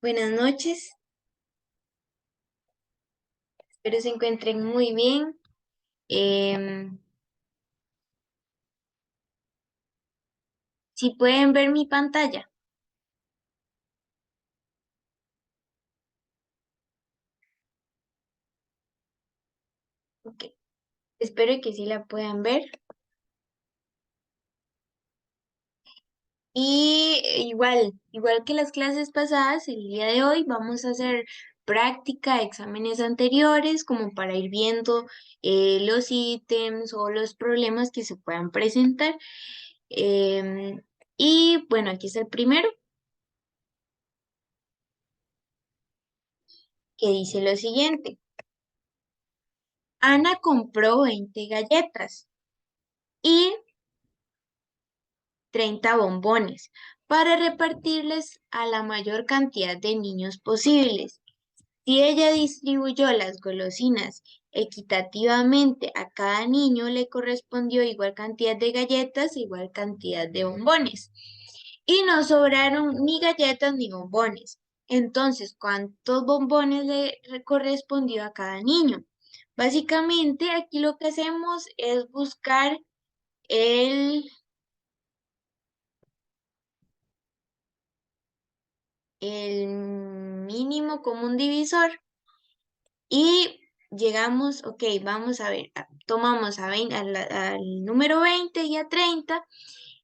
Buenas noches, espero se encuentren muy bien. Em, si pueden ver mi pantalla, ok, espero que sí la puedan ver. Y igual que las clases pasadas, el día de hoy vamos a hacer práctica, exámenes anteriores, como para ir viendo los ítems o los problemas que se puedan presentar. Em, y bueno, aquí está el primero, que dice lo siguiente. Ana compró 20 galletas y 30 bombones para repartirles a la mayor cantidad de niños posibles. Si ella distribuyó las golosinas equitativamente a cada niño, le correspondió igual cantidad de galletas e igual cantidad de bombones. Y no sobraron ni galletas ni bombones. Entonces, ¿cuántos bombones correspondió a cada niño? Básicamente, aquí lo que hacemos es buscar el el mínimo común divisor y llegamos, ok, vamos a ver, tomamos a 20 al número 20 y a 30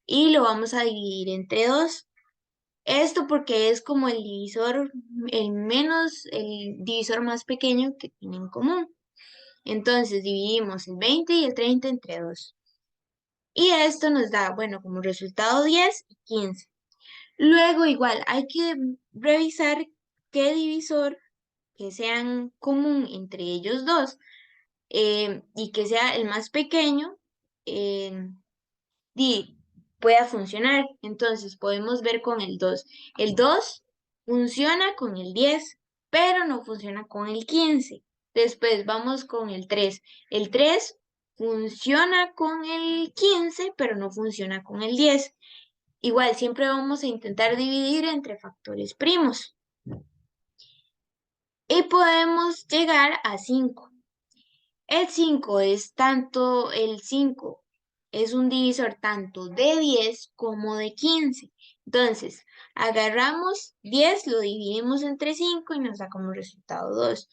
y lo vamos a dividir entre 2. Esto porque es como el divisor más pequeño que tienen en común. Entonces dividimos el 20 y el 30 entre 2. Y esto nos da, bueno, como resultado 10 y 15. Luego igual hay que revisar qué divisor que sean común entre ellos dos y que sea el más pequeño, eh, di- pueda funcionar. Entonces podemos ver con el 2. El 2 funciona con el 10 pero no funciona con el 15. Después vamos con el 3. El 3 funciona con el 15 pero no funciona con el 10. Igual, siempre vamos a intentar dividir entre factores primos. Y podemos llegar a 5. El 5 es un divisor tanto de 10 como de 15. Entonces, agarramos 10, lo dividimos entre 5 y nos da como resultado 2.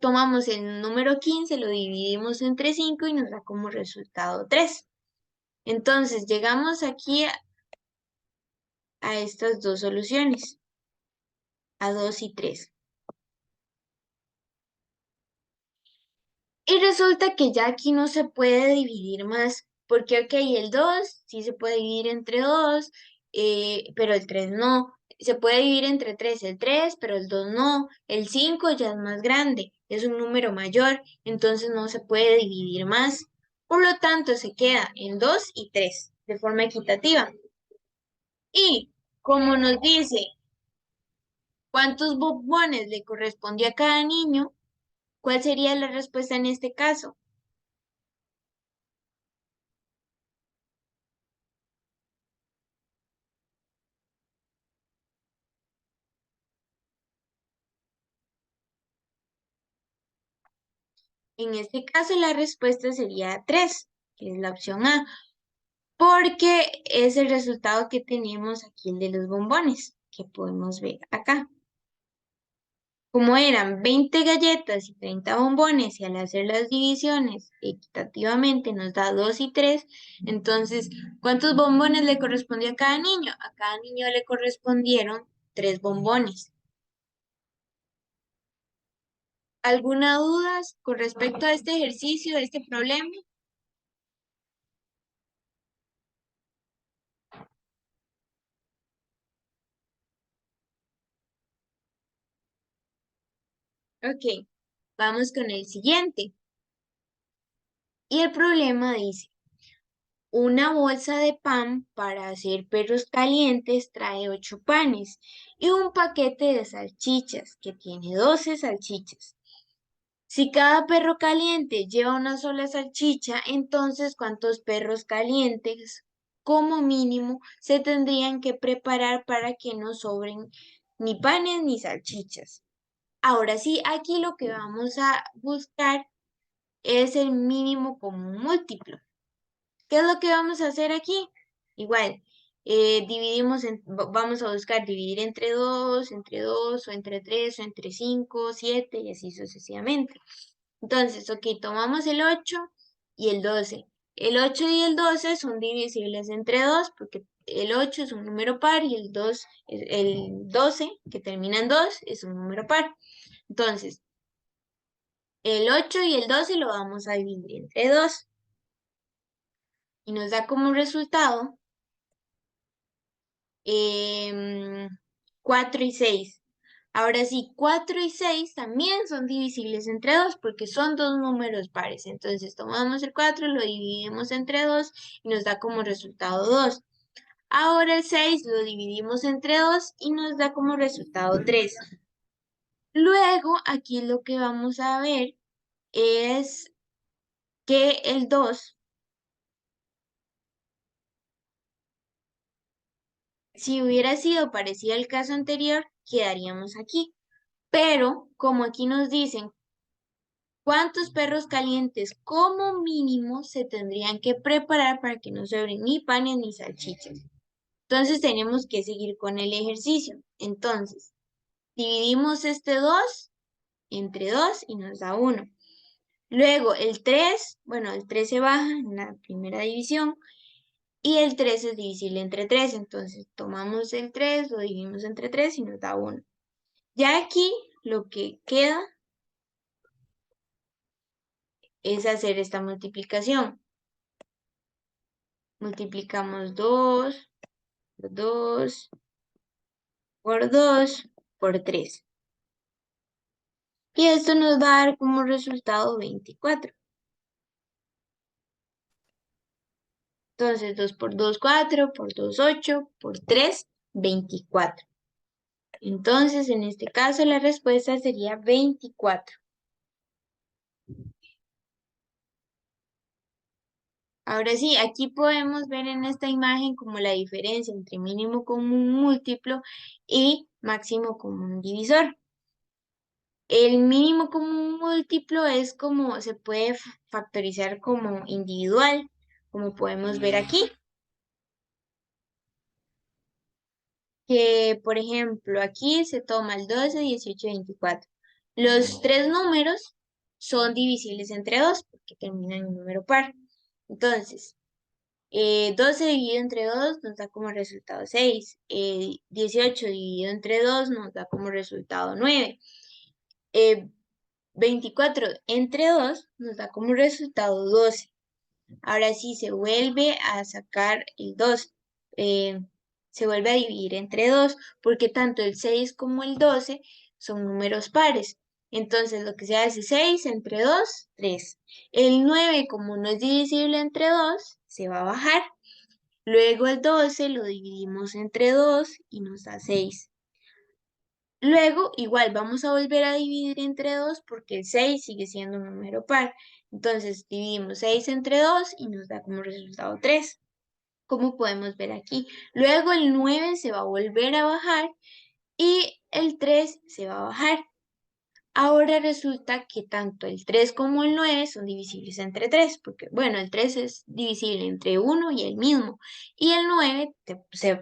Tomamos el número 15, lo dividimos entre 5 y nos da como resultado 3. Entonces, llegamos aquí a estas dos soluciones, a 2 y 3. Y resulta que ya aquí no se puede dividir más, porque ok, el 2 sí se puede dividir entre 2, pero el 3 no. Se puede dividir entre 3 el 3, pero el 2 no. El 5 ya es más grande, es un número mayor, entonces no se puede dividir más. Por lo tanto, se queda en 2 y 3 de forma equitativa. Y como nos dice cuántos bombones le correspondió a cada niño, ¿cuál sería la respuesta en este caso? En este caso, la respuesta sería 3, que es la opción A, porque es el resultado que tenemos aquí, el de los bombones, que podemos ver acá. Como eran 20 galletas y 30 bombones, y al hacer las divisiones equitativamente nos da 2 y 3, entonces, ¿cuántos bombones le correspondió a cada niño? A cada niño le correspondieron 3 bombones. ¿Alguna duda con respecto a este ejercicio, a este problema? Ok, vamos con el siguiente. Y el problema dice, una bolsa de pan para hacer perros calientes trae 8 panes y un paquete de salchichas que tiene 12 salchichas. Si cada perro caliente lleva una sola salchicha, entonces ¿cuántos perros calientes como mínimo se tendrían que preparar para que no sobren ni panes, ni salchichas. Ahora sí, aquí lo que vamos a buscar es el mínimo común múltiplo. ¿Qué es lo que vamos a hacer aquí? Igual, vamos a buscar dividir entre 2 o entre 3 o entre 5, 7 y así sucesivamente. Entonces, ok, tomamos el 8 y el 12. El 8 y el 12 son divisibles entre 2 porque el 8 es un número par y el 12 que termina en 2 es un número par. Entonces, el 8 y el 12 lo vamos a dividir entre 2 y nos da como resultado 4 y 6. Ahora sí, 4 y 6 también son divisibles entre 2 porque son dos números pares. Entonces tomamos el 4, lo dividimos entre 2 y nos da como resultado 2. Ahora el 6 lo dividimos entre 2 y nos da como resultado 3. Luego aquí lo que vamos a ver es que el 2, si hubiera sido parecido al caso anterior, quedaríamos aquí. Pero como aquí nos dicen cuántos perros calientes como mínimo se tendrían que preparar para que no sobren ni panes ni salchichas. Entonces tenemos que seguir con el ejercicio. Entonces, dividimos este 2 entre 2 y nos da 1. Luego el 3, bueno, el 3 se baja en la primera división y el 3 es divisible entre 3. Entonces tomamos el 3, lo dividimos entre 3 y nos da 1. Ya aquí lo que queda es hacer esta multiplicación. Multiplicamos 2 por 2 por 2 por 3. Y esto nos va a dar como resultado 24. Entonces 2 por 2, 4, por 2, 8, por 3, 24. Entonces en este caso la respuesta sería 24. Ahora sí, aquí podemos ver en esta imagen como la diferencia entre mínimo común múltiplo y máximo común divisor. El mínimo común múltiplo es como se puede factorizar como individual, como podemos ver aquí, que por ejemplo aquí se toma el 12, 18 y 24. Los tres números son divisibles entre 2 porque terminan en número par. Entonces, 12 dividido entre 2 nos da como resultado 6. 18 dividido entre 2 nos da como resultado 9. 24 entre 2 nos da como resultado 12. Ahora sí se vuelve a sacar el 2. eh, Se vuelve a dividir entre 2 porque tanto el 6 como el 12 son números pares. Entonces lo que se hace 6 entre 2, 3. El 9 como no es divisible entre 2, se va a bajar. Luego el 12 lo dividimos entre 2 y nos da 6. Luego, igual, vamos a volver a dividir entre 2 porque el 6 sigue siendo un número par. Entonces, dividimos 6 entre 2 y nos da como resultado 3, como podemos ver aquí. Luego, el 9 se va a volver a bajar y el 3 se va a bajar. Ahora resulta que tanto el 3 como el 9 son divisibles entre 3, porque, bueno, el 3 es divisible entre 1 y el mismo, y el 9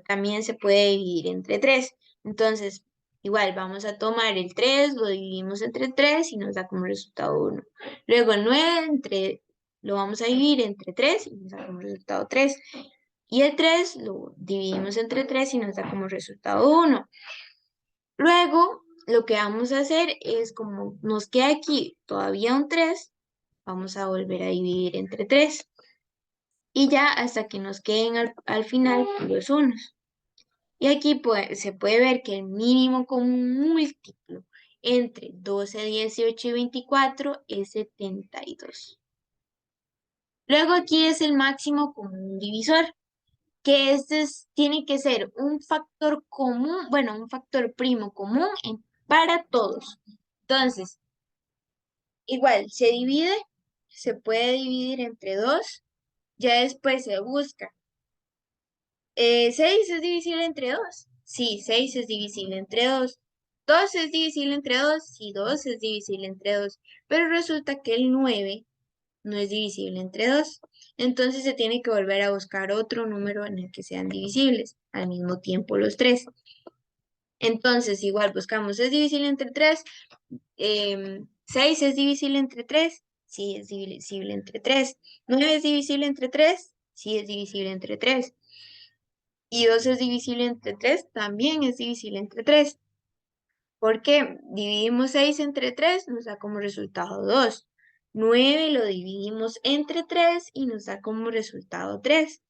también se puede dividir entre 3. Entonces, igual, vamos a tomar el 3, lo dividimos entre 3 y nos da como resultado 1. Luego el 9 lo vamos a dividir entre 3 y nos da como resultado 3. Y el 3 lo dividimos entre 3 y nos da como resultado 1. Luego, lo que vamos a hacer es como nos queda aquí todavía un 3, vamos a volver a dividir entre 3. Y ya hasta que nos queden al final los unos. Y aquí se puede ver que el mínimo común múltiplo entre 12, 18 y 24 es 72. Luego aquí es el máximo común divisor, que tiene que ser un factor común, bueno, un factor primo común para todos. Entonces, igual, se puede dividir entre 2, ya después se busca. 6 es divisible entre 2. Sí, 6 es divisible entre 2. 2 es divisible entre 2, sí, 2 es divisible entre 2. Pero resulta que el 9 no es divisible entre 2. Entonces se tiene que volver a buscar otro número en el que sean divisibles, al mismo tiempo los tres. Entonces, igual buscamos, ¿es divisible entre 3? 6 es divisible entre 3, sí es divisible entre 3. 9 es divisible entre 3, sí es divisible entre 3. Y 2 es divisible entre 3, también es divisible entre 3. ¿Por qué? Dividimos 6 entre 3, nos da como resultado 2. 9 lo dividimos entre 3 y nos da como resultado 3.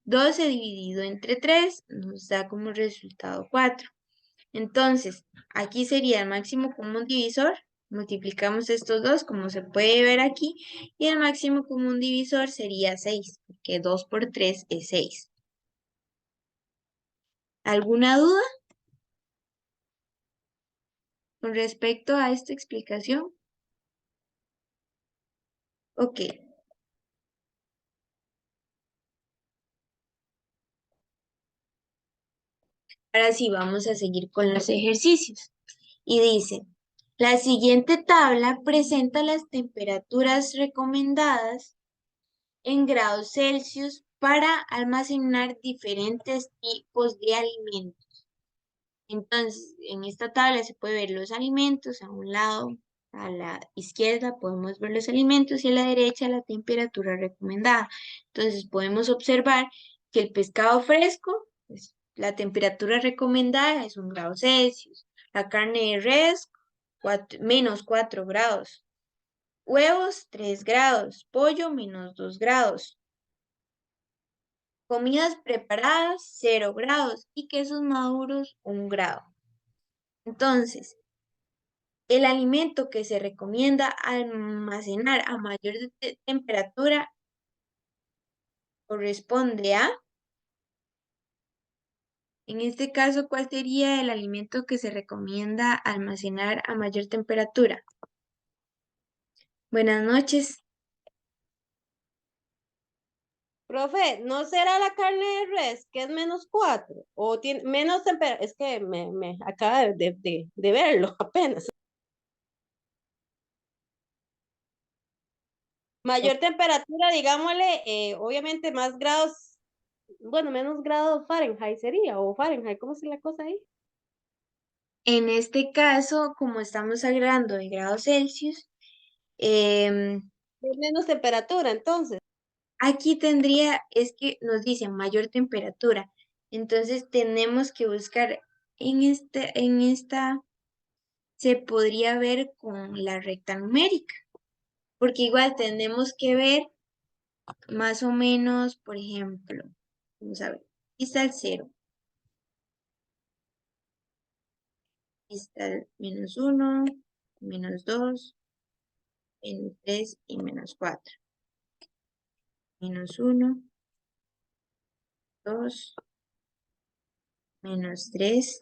12 dividido entre 3 nos da como resultado 4. Entonces, aquí sería el máximo común divisor. Multiplicamos estos dos, como se puede ver aquí, y el máximo común divisor sería 6, porque 2 por 3 es 6. ¿Alguna duda con respecto a esta explicación? Ok, ahora sí vamos a seguir con los ejercicios. Y dice, la siguiente tabla presenta las temperaturas recomendadas en grados Celsius para almacenar diferentes tipos de alimentos. Entonces, en esta tabla se puede ver los alimentos a un lado, a la izquierda podemos ver los alimentos y a la derecha la temperatura recomendada. Entonces, podemos observar que el pescado fresco, pues, la temperatura recomendada es 1 grado Celsius. La carne de res, menos 4 grados. Huevos, 3 grados. Pollo, menos 2 grados. Comidas preparadas, 0 grados. Y quesos maduros, 1 grado. Entonces, el alimento que se recomienda almacenar a mayor temperatura corresponde a, en este caso, ¿cuál sería el alimento que se recomienda almacenar a mayor temperatura? Buenas noches. Profe, ¿no será la carne de res que es -4? O tiene menos temperatura, es que me acaba de verlo apenas. Mayor temperatura, digámosle, obviamente más grados, bueno, menos grados Fahrenheit sería, o Fahrenheit, ¿cómo es la cosa ahí? En este caso, como estamos hablando de grados Celsius, em, Es menos temperatura, entonces. aquí tendría, es que nos dicen mayor temperatura. Entonces tenemos que buscar en esta se podría ver con la recta numérica, porque igual tenemos que ver más o menos, por ejemplo, vamos a ver, aquí está el 0, aquí está el -1, -2, -3 y -4. -1, 2, -3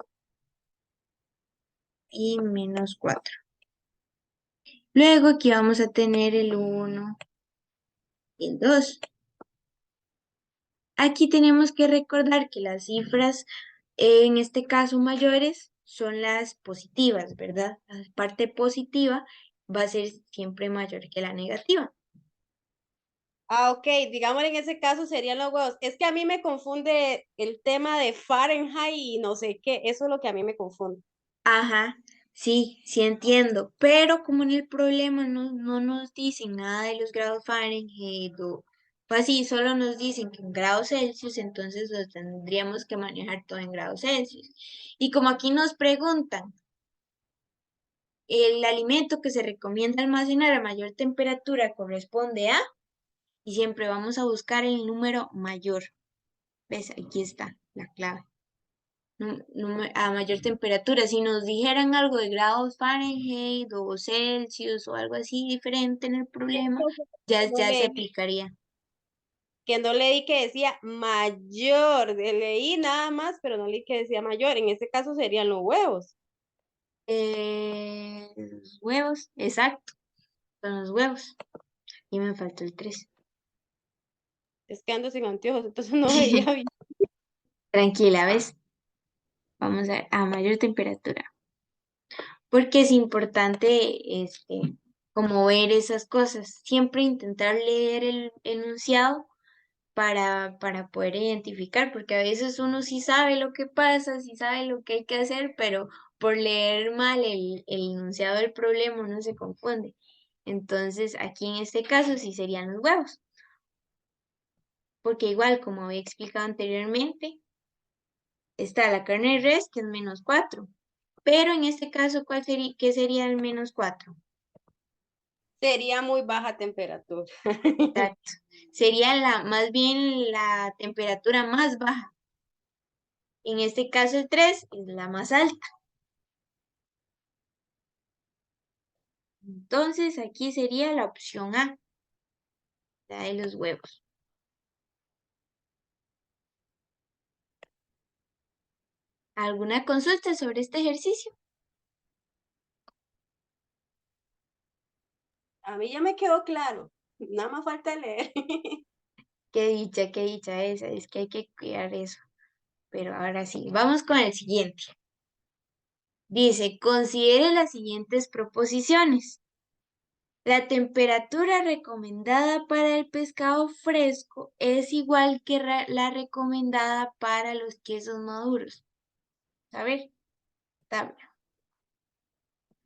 y -4. Luego aquí vamos a tener el 1 y el 2. Aquí tenemos que recordar que las cifras, en este caso mayores, son las positivas, ¿verdad? La parte positiva va a ser siempre mayor que la negativa. Ah, ok, digamos en ese caso serían los huevos. Es que a mí me confunde el tema de Fahrenheit y no sé qué, eso es lo que a mí me confunde. Ajá, sí, sí entiendo, pero como en el problema no nos dicen nada de los grados Fahrenheit o así, solo nos dicen que en grados Celsius, entonces lo tendríamos que manejar todo en grados Celsius. Y como aquí nos preguntan, el alimento que se recomienda almacenar a mayor temperatura corresponde a, y siempre vamos a buscar el número mayor. ¿Ves? Aquí está la clave. A mayor temperatura. Si nos dijeran algo de grados Fahrenheit o Celsius o algo así diferente en el problema, No ya se leí, aplicaría. que no leí que decía mayor, leí nada más, pero no leí que decía mayor. En este caso serían los huevos. Los huevos, exacto, son los huevos. Y me faltó el 3. Es que ando sin anteojos, entonces no veía bien. Tranquila, ¿ves? Vamos a mayor temperatura. Porque es importante, como ver esas cosas. Siempre intentar leer el enunciado para poder identificar, porque a veces uno sí sabe lo que pasa, sí sabe lo que hay que hacer, pero por leer mal el enunciado del problema uno se confunde. Entonces, aquí en este caso sí serían los huevos, porque igual, como había explicado anteriormente, está la carne de res, que es -4, pero en este caso, ¿qué sería el -4? Sería muy baja temperatura. Exacto. Sería más bien la temperatura más baja. En este caso, el 3 es la más alta. Entonces, aquí sería la opción A, la de los huevos. ¿Alguna consulta sobre este ejercicio? A mí ya me quedó claro. Nada más falta leer. Qué dicha esa, es que hay que cuidar eso. Pero ahora sí, vamos con el siguiente. Dice, considere las siguientes proposiciones. La temperatura recomendada para el pescado fresco es igual que la recomendada para los quesos maduros. A ver, tabla.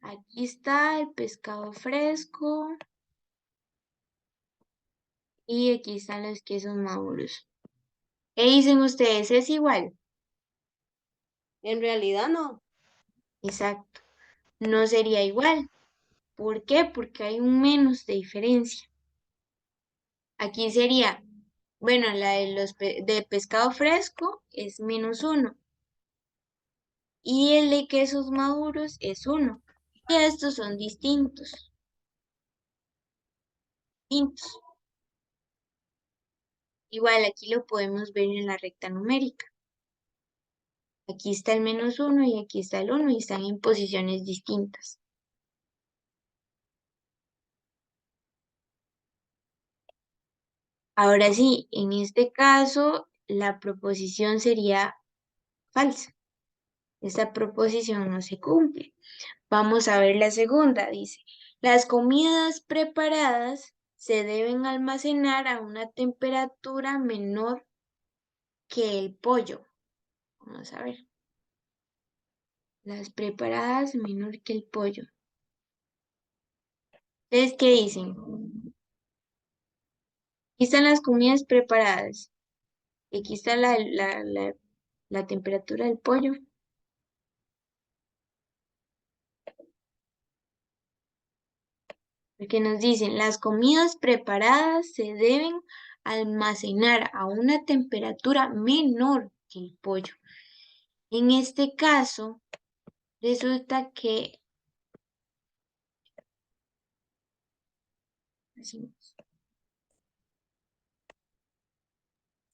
Aquí está el pescado fresco y aquí están los quesos maduros. ¿Qué dicen ustedes? ¿Es igual? En realidad no. Exacto. No sería igual. ¿Por qué? Porque hay un menos de diferencia. Aquí sería, bueno, la de de pescado fresco es -1 y el de quesos maduros es 1. Y estos son distintos. Distintos. Igual aquí lo podemos ver en la recta numérica. Aquí está el -1 y aquí está el 1 y están en posiciones distintas. Ahora sí, en este caso, la proposición sería falsa. Esta proposición no se cumple. Vamos a ver la segunda. Dice, las comidas preparadas se deben almacenar a una temperatura menor que el pollo. Vamos a ver. Las preparadas menor que el pollo. ¿Ustedes qué dicen? Aquí están las comidas preparadas. Y aquí está la temperatura del pollo. Porque nos dicen, las comidas preparadas se deben almacenar a una temperatura menor que el pollo. En este caso, resulta que, así,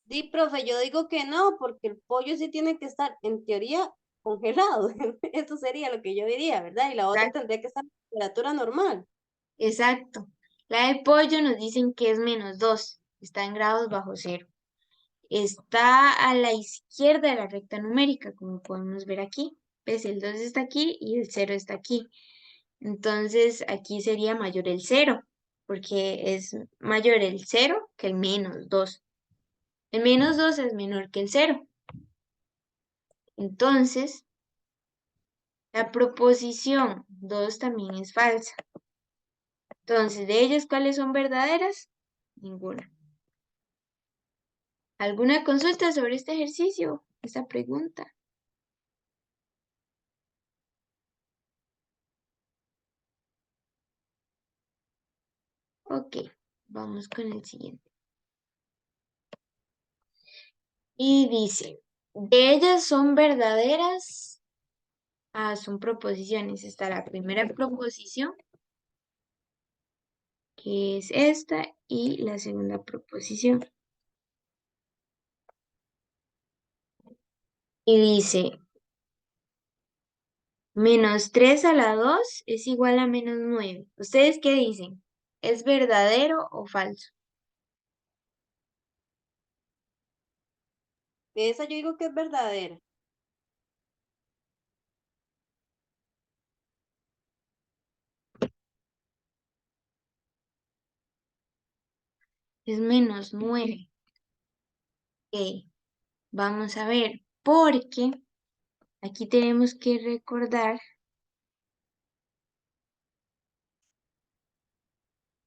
Sí, profe, yo digo que no, porque el pollo sí tiene que estar, en teoría, congelado. Eso sería lo que yo diría, ¿verdad? Y la otra exacto, tendría que estar a temperatura normal. exacto. La del pollo nos dicen que es -2, está en grados bajo cero. Está a la izquierda de la recta numérica, como podemos ver aquí. ¿Ves? El 2 está aquí y el 0 está aquí. Entonces aquí sería mayor el 0, porque es mayor el 0 que el -2. El -2 es menor que el 0. Entonces, la proposición 2 también es falsa. Entonces, ¿de ellas cuáles son verdaderas? Ninguna. ¿Alguna consulta sobre este ejercicio? Esta pregunta. Ok, vamos con el siguiente. Y dice, ¿de ellas son verdaderas? Ah, son proposiciones. Está la primera proposición, que es esta, y la segunda proposición. Y dice, -3 a la 2 es igual a -9. ¿Ustedes qué dicen? ¿Es verdadero o falso? De esa yo digo que es verdadera. es -9. Ok, vamos a ver, porque aquí tenemos que recordar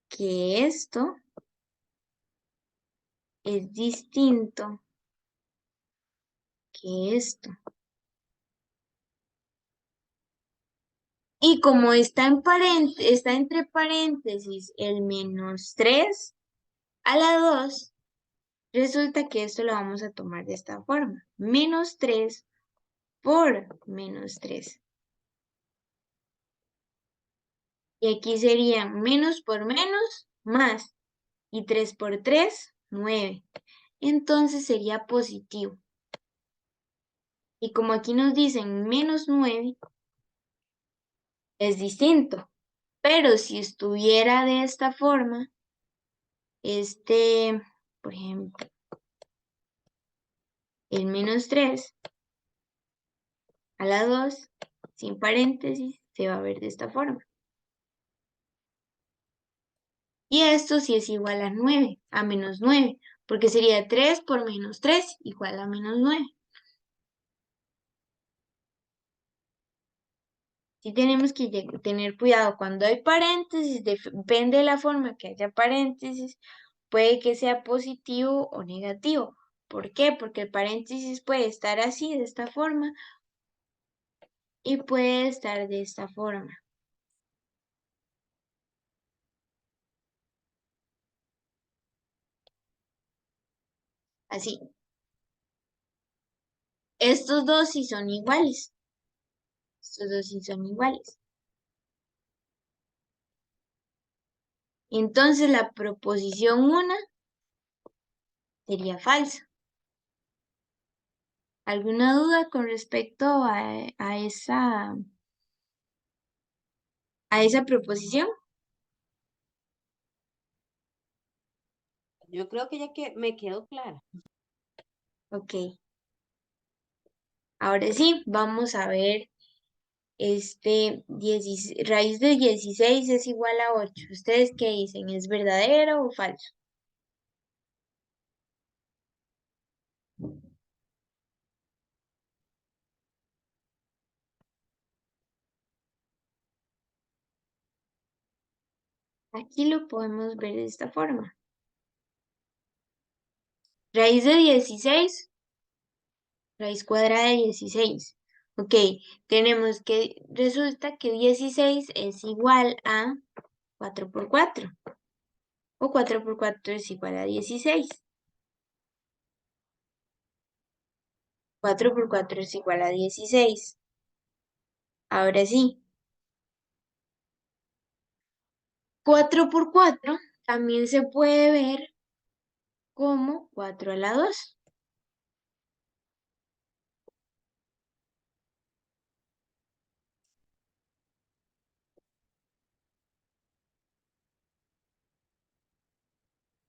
que esto es distinto que esto. Y como está entre paréntesis el -3 a la 2, resulta que esto lo vamos a tomar de esta forma. -3 por -3. Y aquí sería menos por menos, más. Y 3 por 3, 9. Entonces sería positivo. Y como aquí nos dicen -9, es distinto. Pero si estuviera de esta forma, por ejemplo, el -3 a la 2, sin paréntesis, se va a ver de esta forma. Y esto sí es igual a 9, a -9, porque sería 3 por -3 igual a -9. Sí tenemos que tener cuidado cuando hay paréntesis, depende de la forma que haya paréntesis, puede que sea positivo o negativo. ¿Por qué? Porque el paréntesis puede estar así, de esta forma, y puede estar de esta forma, así. Estos dos sí son iguales. Estos dos sí son iguales. Entonces la proposición 1 sería falsa. ¿Alguna duda con respecto a esa proposición? Yo creo que ya que me quedó clara. Ok. Ahora sí, vamos a ver, 16 raíz de 16 es igual a 8. ¿Ustedes qué dicen? ¿Es verdadero o falso? Aquí lo podemos ver de esta forma. Raíz de 16, raíz cuadrada de 16. Ok, tenemos que, resulta que 16 es igual a 4 por 4. O 4 por 4 es igual a 16. 4 por 4 es igual a 16. Ahora sí, 4 por 4 también se puede ver como 4 a la 2.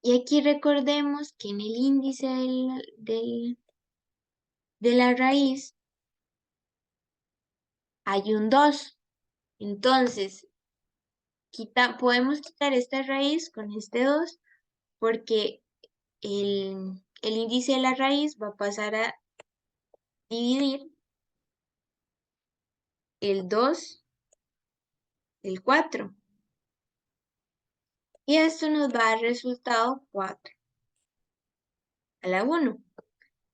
Y aquí recordemos que en el índice de la raíz hay un 2. Entonces, podemos quitar esta raíz con este 2 porque el índice de la raíz va a pasar a dividir el 2 del 4. Y esto nos va a dar resultado 4 a la 1.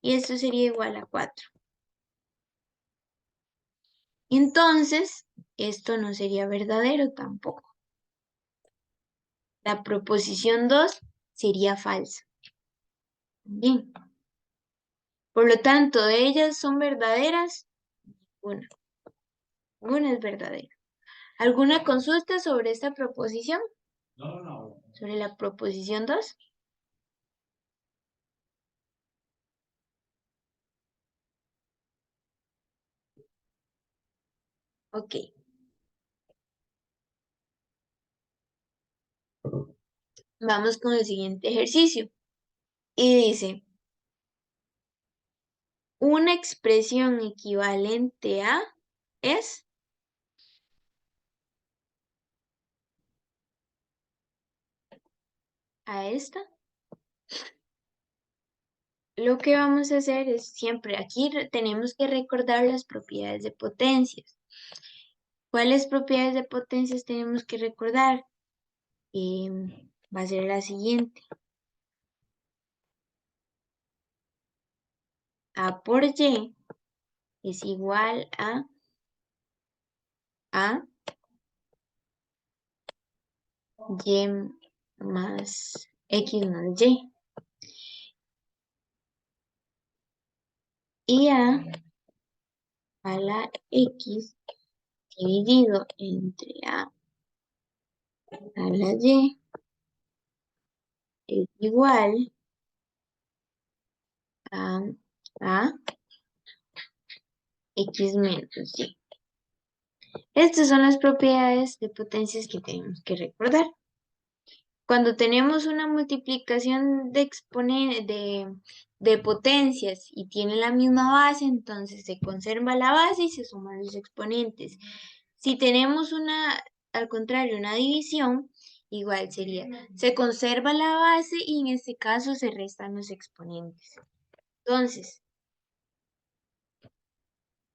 Y esto sería igual a 4. Entonces, esto no sería verdadero tampoco. La proposición 2 sería falsa. Bien. Por lo tanto, ellas son verdaderas. Una. Una es verdadera. ¿Alguna consulta sobre esta proposición? Sobre la proposición 2. Ok. Vamos con el siguiente ejercicio. Y dice, una expresión equivalente a es a esta. Lo que vamos a hacer es siempre, aquí tenemos que recordar las propiedades de potencias. ¿Cuáles propiedades de potencias tenemos que recordar? Va a ser la siguiente. A por Y es igual a Y más X más Y. Y a la X dividido entre a la Y es igual a, a X menos Y. Estas son las propiedades de potencias que tenemos que recordar. Cuando tenemos una multiplicación de potencias y tiene la misma base, entonces se conserva la base y se suman los exponentes. Si tenemos al contrario, una división, igual sería, se conserva la base y en este caso se restan los exponentes. Entonces,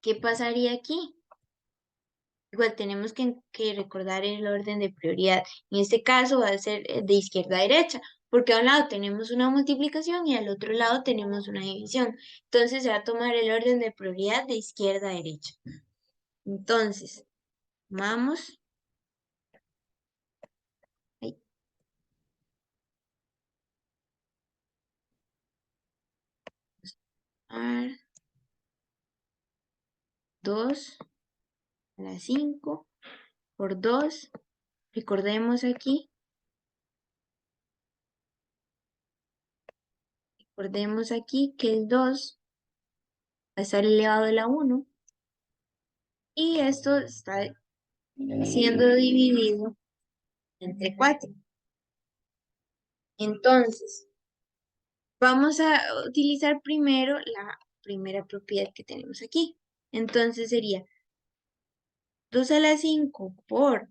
¿qué pasaría aquí? Igual tenemos que recordar el orden de prioridad. En este caso va a ser de izquierda a derecha, porque a un lado tenemos una multiplicación y al otro lado tenemos una división. Entonces se va a tomar el orden de prioridad de izquierda a derecha. Entonces, vamos. Ahí, a 2 a la 5 por 2. Recordemos aquí que el 2 va a estar elevado a la 1 y esto está siendo dividido entre 4. Entonces, vamos a utilizar primero la primera propiedad que tenemos aquí. Entonces sería 2 a la 5 por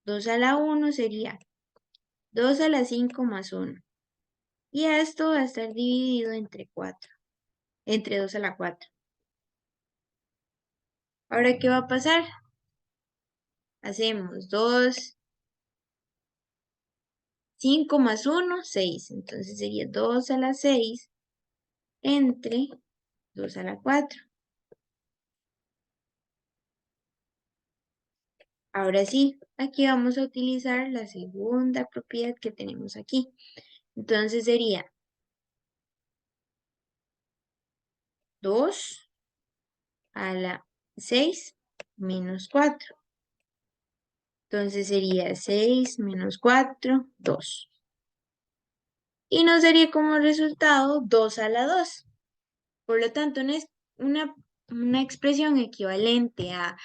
2 a la 1 sería 2 a la 5 más 1. Y esto va a estar dividido entre 4, entre 2 a la 4. Ahora, ¿qué va a pasar? Hacemos 2, 5 más 1, 6. Entonces sería 2 a la 6 entre 2 a la 4. Ahora sí, aquí vamos a utilizar la segunda propiedad que tenemos aquí. Entonces sería 2 a la 6 menos 4. Entonces sería 6 menos 4, 2. Y nos daría como resultado 2 a la 2. Por lo tanto, una, una expresión equivalente a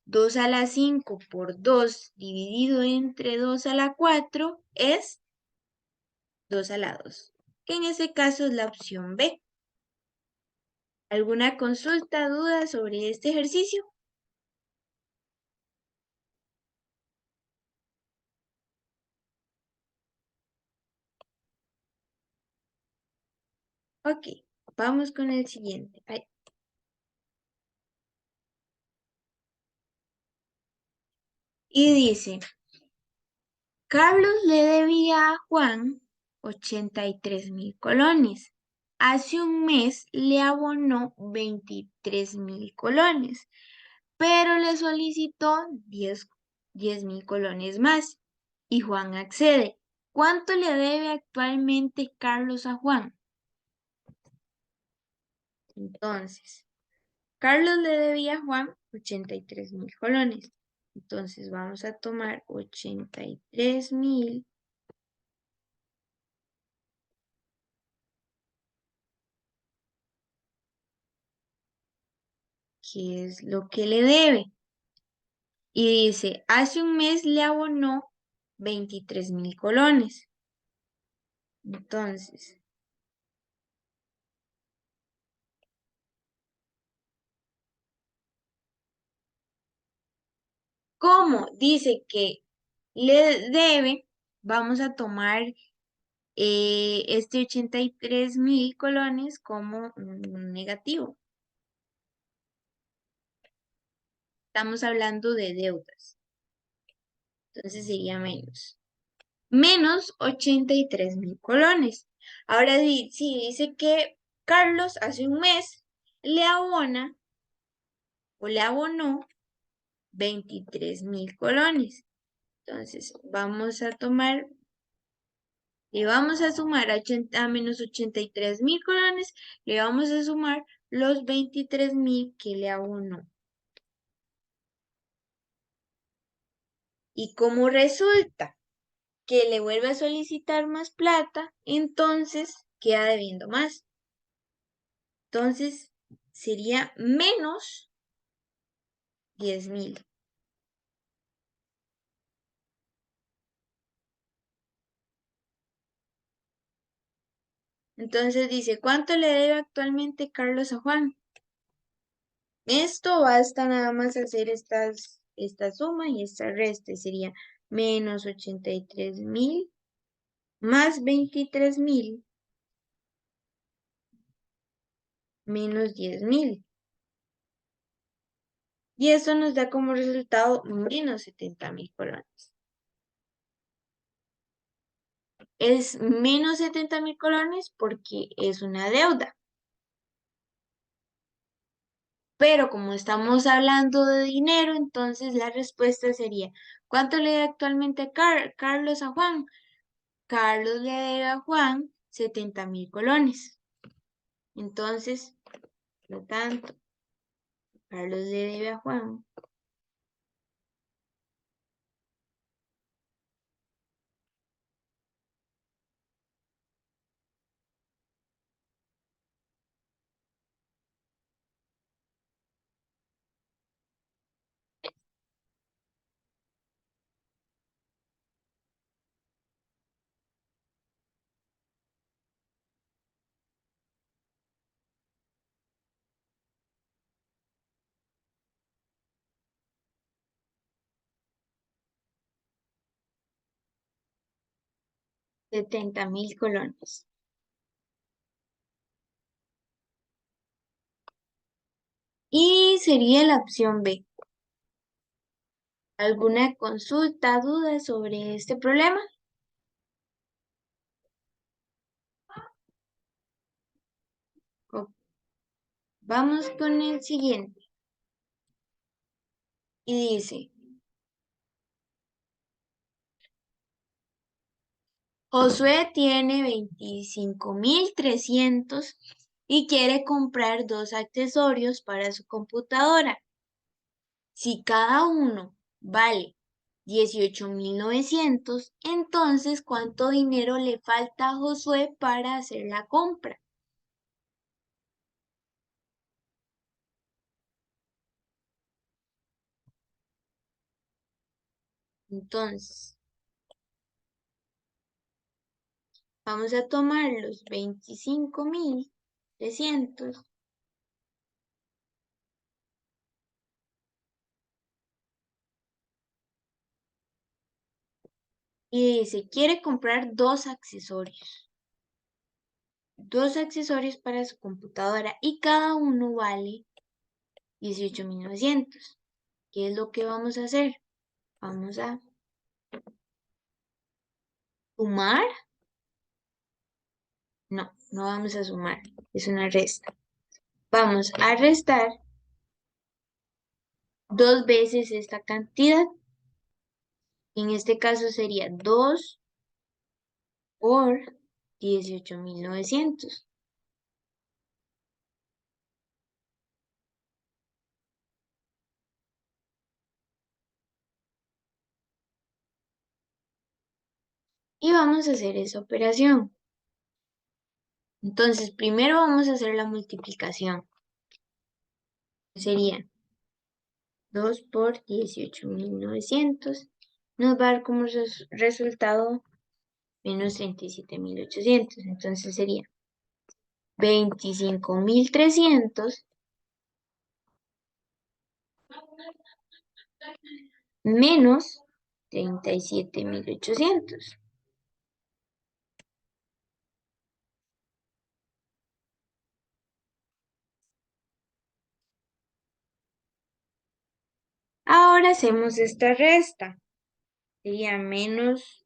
2 a la 5 por 2 dividido entre 2 a la 4 es 2 a la 2, que en este caso es la opción B. ¿Alguna consulta, duda sobre este ejercicio? Ok, vamos con el siguiente. Ay, y dice, Carlos le debía a Juan 83,000 colones. Hace un mes le abonó 23,000 colones, pero le solicitó 10,000 colones más. Y Juan accede. ¿Cuánto le debe actualmente Carlos a Juan? Entonces, Carlos le debía a Juan 83,000 colones. Entonces vamos a tomar 83,000, que es lo que le debe. Y dice, hace un mes le abonó 23,000 colones. Entonces, ¿cómo dice que le debe? Vamos a tomar este 83.000 colones como un negativo. Estamos hablando de deudas. Entonces sería menos. Menos 83.000 colones. Ahora sí, dice que Carlos hace un mes le abona o le abonó 23.000 colones. Entonces vamos a tomar y vamos a sumar a menos 83.000 colones, le vamos a sumar los 23.000 que le abonó. Y como resulta que le vuelve a solicitar más plata, entonces queda debiendo más. Entonces sería menos 10.000. Entonces dice, ¿cuánto le debe actualmente Carlos a Juan? Esto basta nada más hacer esta suma y esta resta. Sería menos 83.000 más 23.000 menos 10.000. Y eso nos da como resultado menos 70.000 colones. Es menos 70.000 colones porque es una deuda. Pero como estamos hablando de dinero, entonces la respuesta sería, ¿cuánto le debe actualmente a Carlos a Juan? Carlos le debe a Juan 70.000 colones. Entonces, por lo tanto, Carlos le debe a Juan 70.000 colones. Y sería la opción B. ¿Alguna consulta, duda sobre este problema? O- Vamos con el siguiente. Y dice, Josué tiene 25.300 y quiere comprar dos accesorios para su computadora. Si cada uno vale 18.900, entonces ¿cuánto dinero le falta a Josué para hacer la compra? Entonces, vamos a tomar los 25.300 y dice, quiere comprar dos accesorios para su computadora y cada uno vale 18.900. ¿Qué es lo que vamos a hacer? Vamos a sumar. No, no vamos a sumar, es una resta. Vamos a restar dos veces esta cantidad. En este caso sería 2 por 18.900. Y vamos a hacer esa operación. Entonces, primero vamos a hacer la multiplicación. Sería 2 por 18.900. Nos va a dar como resultado menos 37.800. Entonces sería 25.300 menos 37.800. Ahora hacemos esta resta. Sería menos,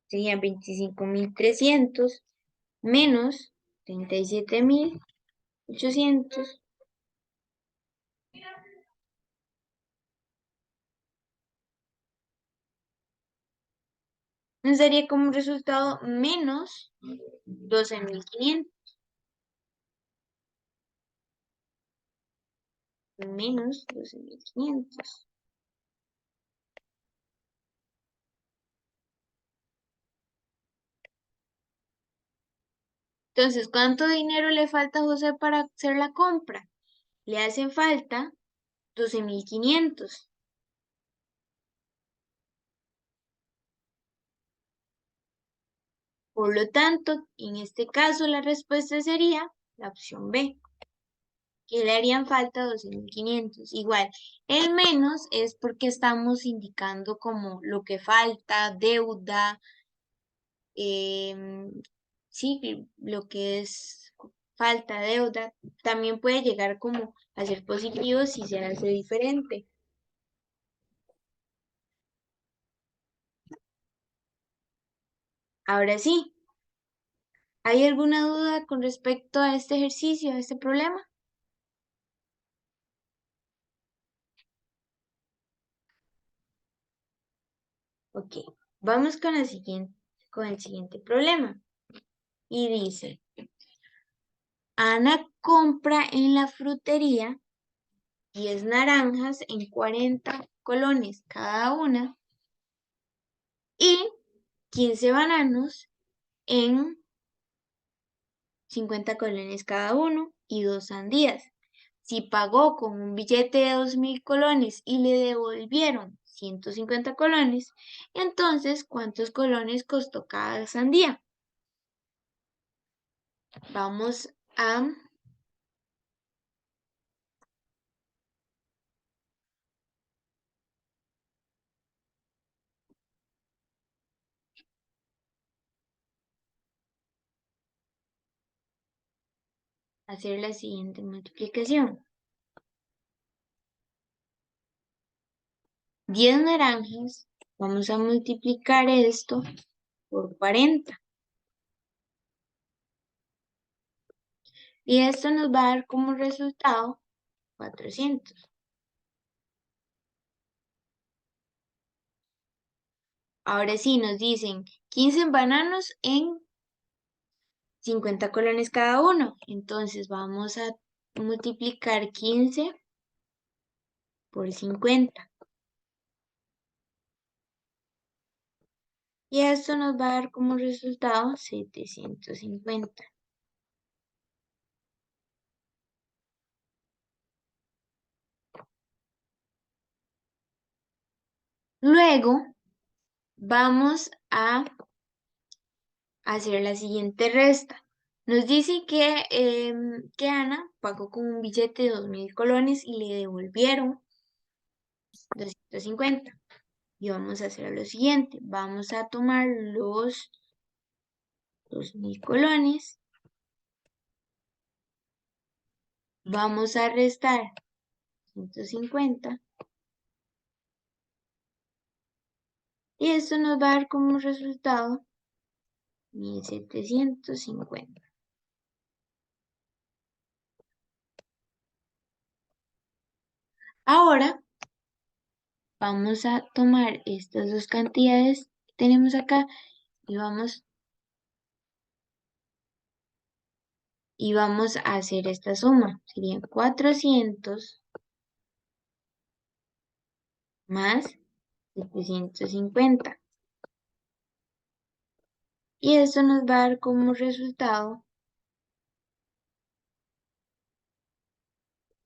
sería 25.300 menos 37.800. Nos daría como resultado menos 12.500. Menos 12.500. Entonces, ¿cuánto dinero le falta a José para hacer la compra? Le hacen falta 12.500. Por lo tanto, en este caso la respuesta sería la opción B, que le harían falta 12.500. Igual, el menos es porque estamos indicando como lo que falta, deuda, sí, lo que es falta, deuda. También puede llegar como a ser positivo si se hace diferente. Ahora sí, ¿hay alguna duda con respecto a este ejercicio, a este problema? Ok, vamos con el siguiente problema. Y dice, Ana compra en la frutería 10 naranjas en 40 colones cada una y 15 bananos en 50 colones cada uno y 2 sandías. Si pagó con un billete de 2.000 colones y le devolvieron 150 colones, entonces, ¿cuántos colones costó cada sandía? Vamos a hacer la siguiente multiplicación. 10 naranjas, vamos a multiplicar esto por 40. Y esto nos va a dar como resultado 400. Ahora sí, nos dicen 15 bananos en 50 colones cada uno. Entonces vamos a multiplicar 15 por 50. Y esto nos va a dar como resultado 750. Luego vamos a hacer la siguiente resta. Nos dice que Ana pagó con un billete de 2.000 colones y le devolvieron 250. Y vamos a hacer lo siguiente. Vamos a tomar los 2.000 colones. Vamos a restar 150. Y esto nos va a dar como resultado 1.750. Ahora vamos a tomar estas dos cantidades que tenemos acá y vamos a hacer esta suma. Serían 400 más 750. Y esto nos va a dar como resultado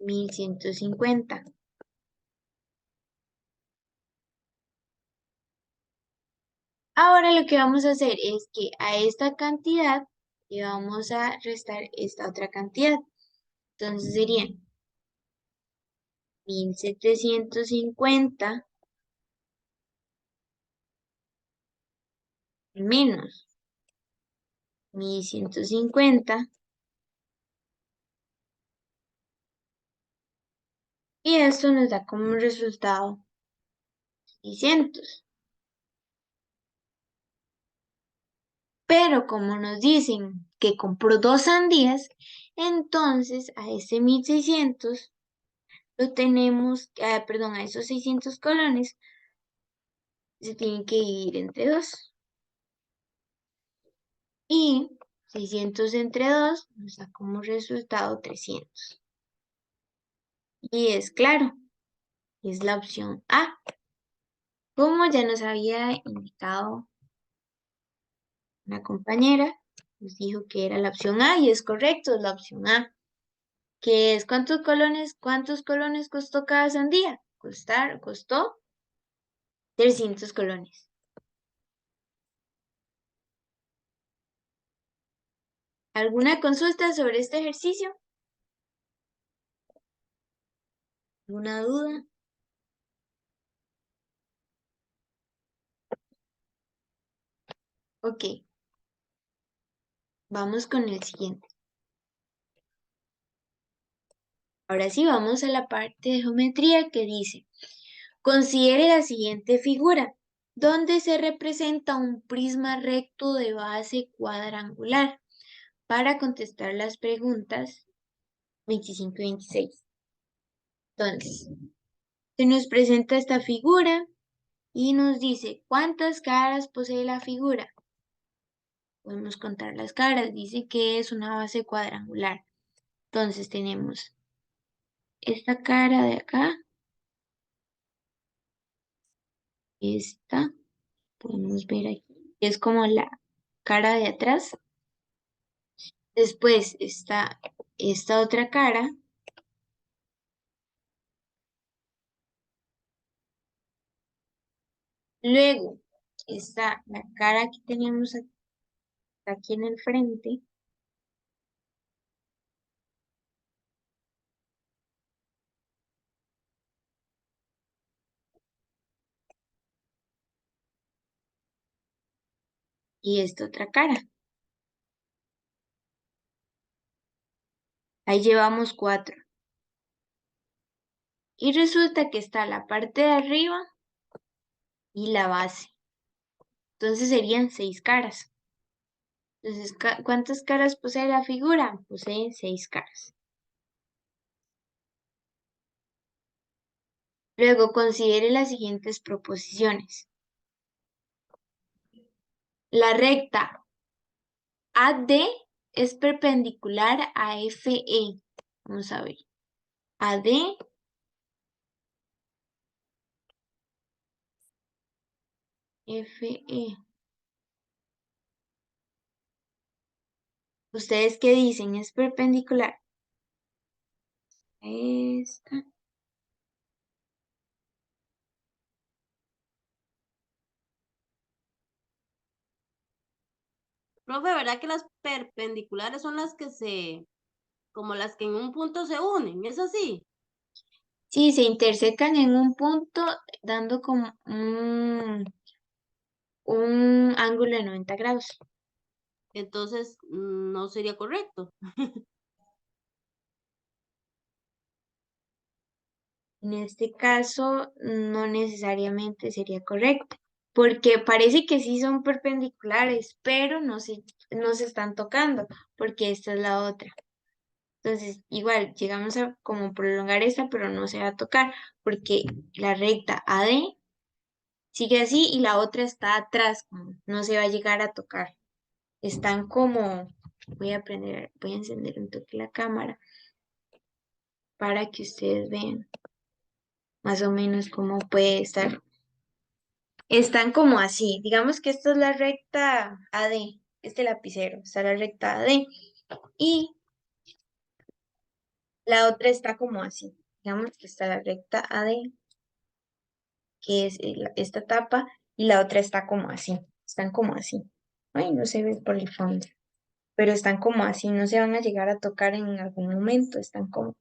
1.150. Ahora lo que vamos a hacer es que a esta cantidad le vamos a restar esta otra cantidad. Entonces serían 1.750 menos 1.150. Y esto nos da como resultado 600. Pero como nos dicen que compró 2 sandías, entonces a ese 1600 lo tenemos, perdón, a esos 600 colones se tienen que dividir entre 2. Y 600 entre 2 nos da como resultado 300. Y es claro, es la opción A. Como ya nos había indicado una compañera, nos dijo que era la opción A y es correcto, es la opción A. Que es cuántos colones costó cada sandía. Costó 300 colones. ¿Alguna consulta sobre este ejercicio? ¿Alguna duda? Ok, vamos con el siguiente. Ahora sí, vamos a la parte de geometría que dice, considere la siguiente figura, donde se representa un prisma recto de base cuadrangular para contestar las preguntas 25 y 26. Entonces, se nos presenta esta figura y nos dice cuántas caras posee la figura. Podemos contar las caras, dice que es una base cuadrangular. Entonces tenemos esta cara de acá, esta, podemos ver aquí, es como la cara de atrás. Después está esta otra cara. Luego está la cara que tenemos aquí en el frente. Y esta otra cara. Ahí llevamos 4. Y resulta que está la parte de arriba y la base. Entonces serían 6 caras. Entonces, ¿cuántas caras posee la figura? Posee 6 caras. Luego considere las siguientes proposiciones. La recta AD es perpendicular a FE. Vamos a ver. AD, FE. ¿Ustedes qué dicen? ¿Es perpendicular? Esta. Profe, ¿verdad que las perpendiculares son las que como las que en un punto se unen? ¿Es así? Sí, se intersecan en un punto dando como un ángulo de 90 grados. Entonces, no sería correcto. En este caso, no necesariamente sería correcto, porque parece que sí son perpendiculares, pero no se están tocando, porque esta es la otra. Entonces, igual, llegamos a como prolongar esta, pero no se va a tocar, porque la recta AD sigue así y la otra está atrás, como no se va a llegar a tocar. Están como, voy a encender un toque la cámara para que ustedes vean más o menos cómo puede estar. Están como así. Digamos que esta es la recta AD, este lapicero, está la recta AD y la otra está como así. Digamos que está la recta AD, que es esta tapa, y la otra está como así. Están como así. Ay, no se ve por el fondo, pero están como así, no se van a llegar a tocar en algún momento, están como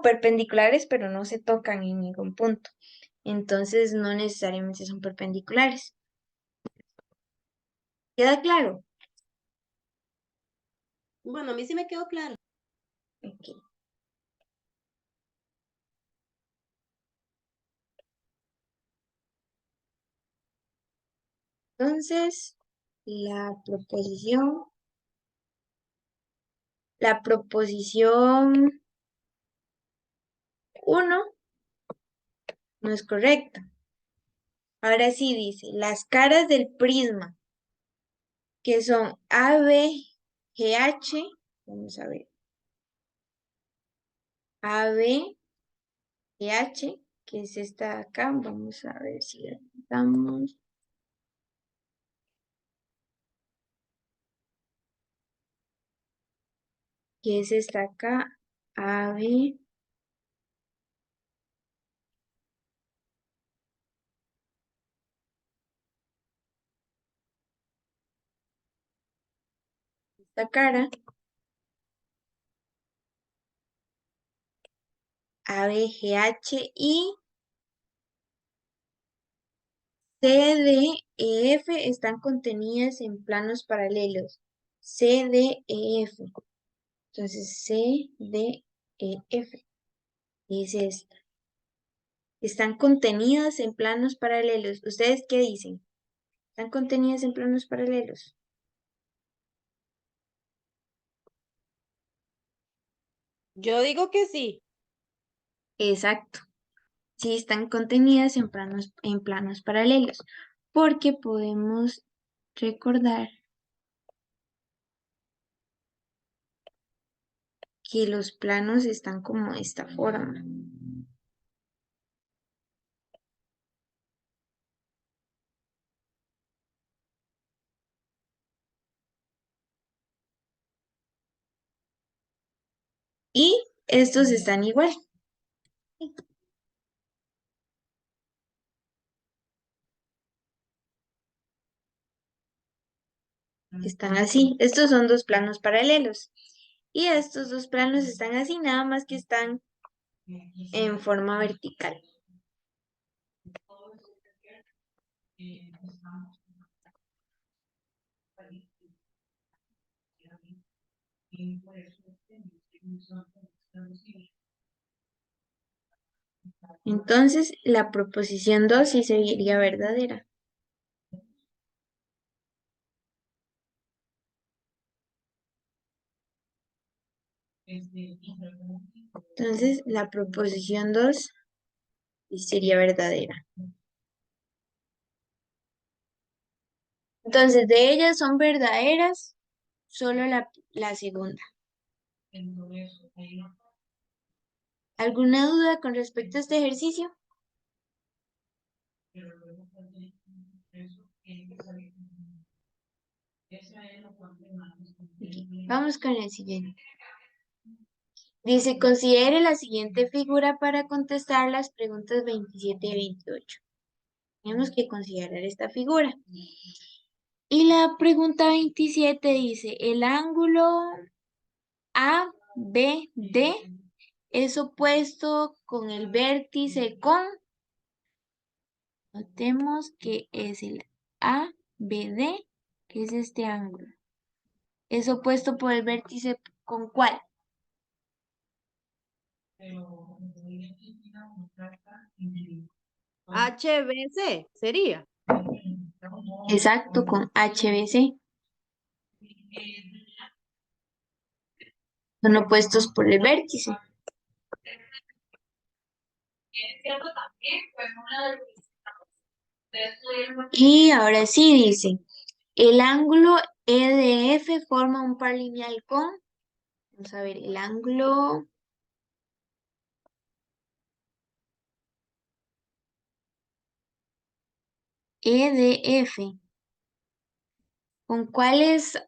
perpendiculares, pero no se tocan en ningún punto. Entonces no necesariamente son perpendiculares. ¿Queda claro? Bueno, a mí sí me quedó claro. Ok. Entonces, la proposición 1 no es correcta. Ahora sí dice, las caras del prisma, que son ABGH, vamos a ver, ABGH, que es esta de acá, vamos a ver si la damos. Que es esta acá, AB, esta cara, ABGH y CDEF están contenidas en planos paralelos. CDEF. Entonces, CDEF es esta. Están contenidas en planos paralelos. ¿Ustedes qué dicen? ¿Están contenidas en planos paralelos? Yo digo que sí. Exacto. Sí, están contenidas en planos paralelos. Porque podemos recordar que los planos están como de esta forma. Y estos están igual. Están así. Estos son dos planos paralelos. Y estos dos planos están así, nada más que están en forma vertical. Entonces, la proposición 2 sí sería verdadera. Entonces, la proposición 2 sí sería verdadera. Entonces, de ellas son verdaderas solo la segunda. ¿Alguna duda con respecto a este ejercicio? Ok, vamos con el siguiente. Dice, considere la siguiente figura para contestar las preguntas 27 y 28. Tenemos que considerar esta figura. Y la pregunta 27 dice, el ángulo ABD es opuesto con el vértice con, notemos que es el ABD, que es este ángulo. Es opuesto por el vértice con ¿cuál? HBC sería. Exacto, con HBC. Son opuestos por el vértice. Y ahora sí dice, el ángulo EDF forma un par lineal con, vamos a ver, el ángulo EDF, ¿con cuáles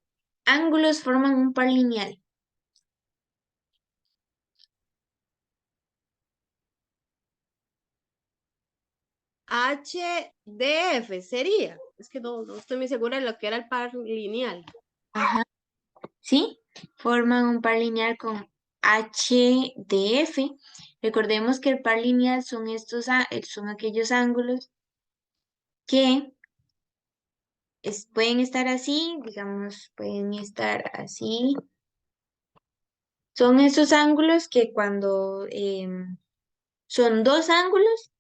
ángulos forman un par lineal? HDF sería. Es que no estoy muy segura de lo que era el par lineal. Ajá, ¿sí? Forman un par lineal con HDF. Recordemos que el par lineal son aquellos ángulos que pueden estar así, digamos, pueden estar así. Son esos ángulos que cuando son dos ángulos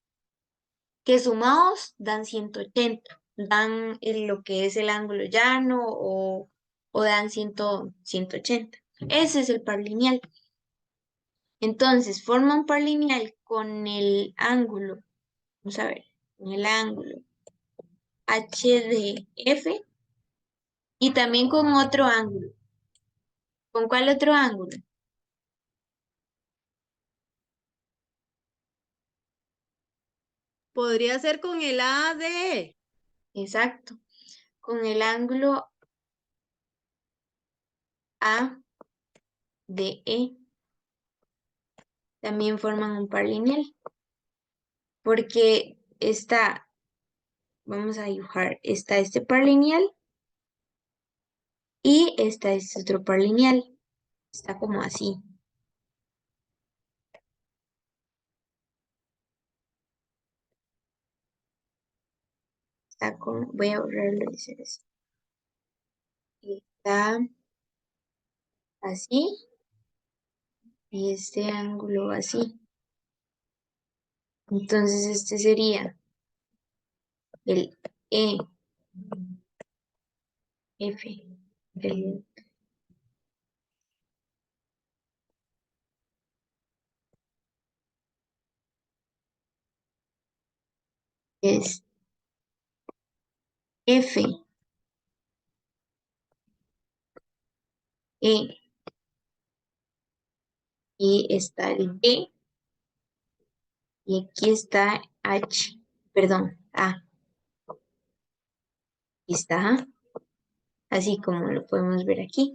que sumados dan 180. dan lo que es el ángulo llano o dan 180. Ese es el par lineal. Entonces, forma un par lineal con el ángulo, vamos a ver, con el ángulo HDF y también con otro ángulo. ¿Con cuál otro ángulo? Podría ser con el AD. Exacto, con el ángulo ADE también forman un par lineal, porque está, vamos a dibujar, está este par lineal y está este otro par lineal. Está como así. Está con, voy a borrarlo y hacer así. Está así y este ángulo así. Entonces este sería el EF, el es F, E, y está el D, y aquí está H, perdón, A, y está así como lo podemos ver aquí.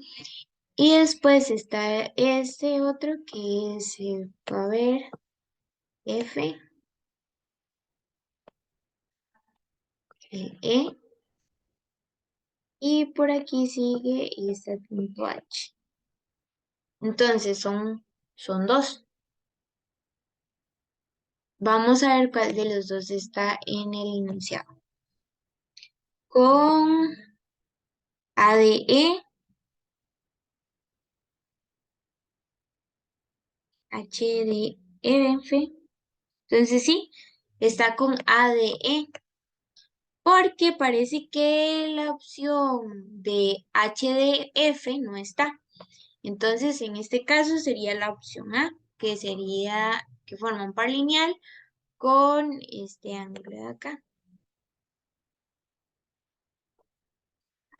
Y después está este otro que es, a ver, F, el E, y por aquí sigue y está el punto H. Entonces son dos. Vamos a ver cuál de los dos está en el enunciado. Con ADE, HDF. Entonces sí, está con ADE. Porque parece que la opción de HDF no está. Entonces, en este caso sería la opción A, que sería que forma un par lineal con este ángulo de acá.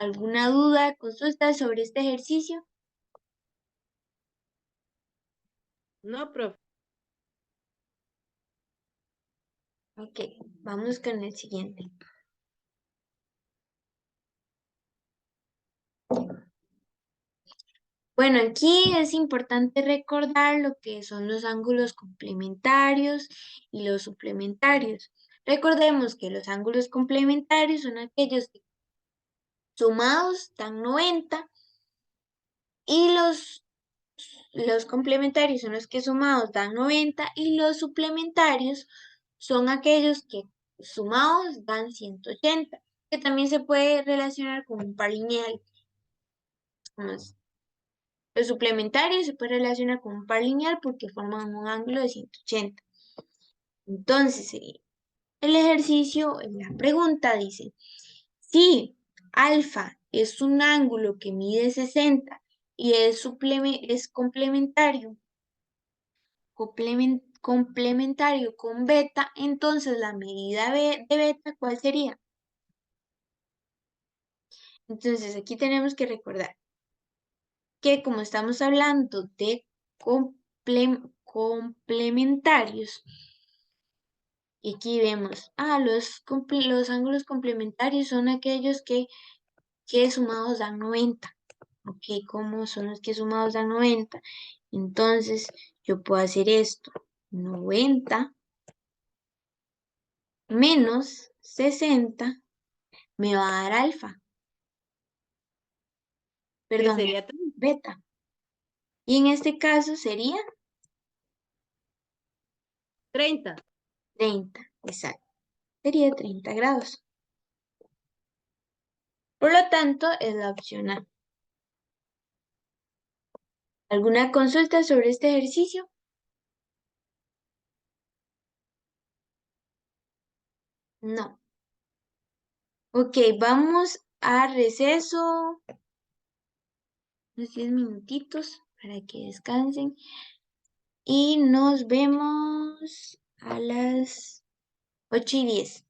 ¿Alguna duda, consulta sobre este ejercicio? No, profe. Ok, vamos con el siguiente. Bueno, aquí es importante recordar lo que son los ángulos complementarios y los suplementarios. Recordemos que los ángulos complementarios son aquellos que sumados dan 90 y los complementarios son los que sumados dan 90 y los suplementarios son aquellos que sumados dan 180, que también se puede relacionar con un par lineal. Los suplementarios se puede relacionar con un par lineal porque forman un ángulo de 180. Entonces, el ejercicio, la pregunta dice, si alfa es un ángulo que mide 60 y es complementario con beta, entonces la medida de beta, ¿cuál sería? Entonces, aquí tenemos que recordar que como estamos hablando de complementarios, y aquí vemos, los ángulos complementarios son aquellos que sumados dan 90. Ok, ¿cómo son los que sumados dan 90? Entonces, yo puedo hacer esto. 90 menos 60 me va a dar alfa. Que Perdón, me va a sería dar beta. Y en este caso sería 30. 30, exacto. Sería 30 grados. Por lo tanto, es la opción A. ¿Alguna consulta sobre este ejercicio? No. Ok, vamos a receso unos 10 minutitos para que descansen y nos vemos a las 8:10.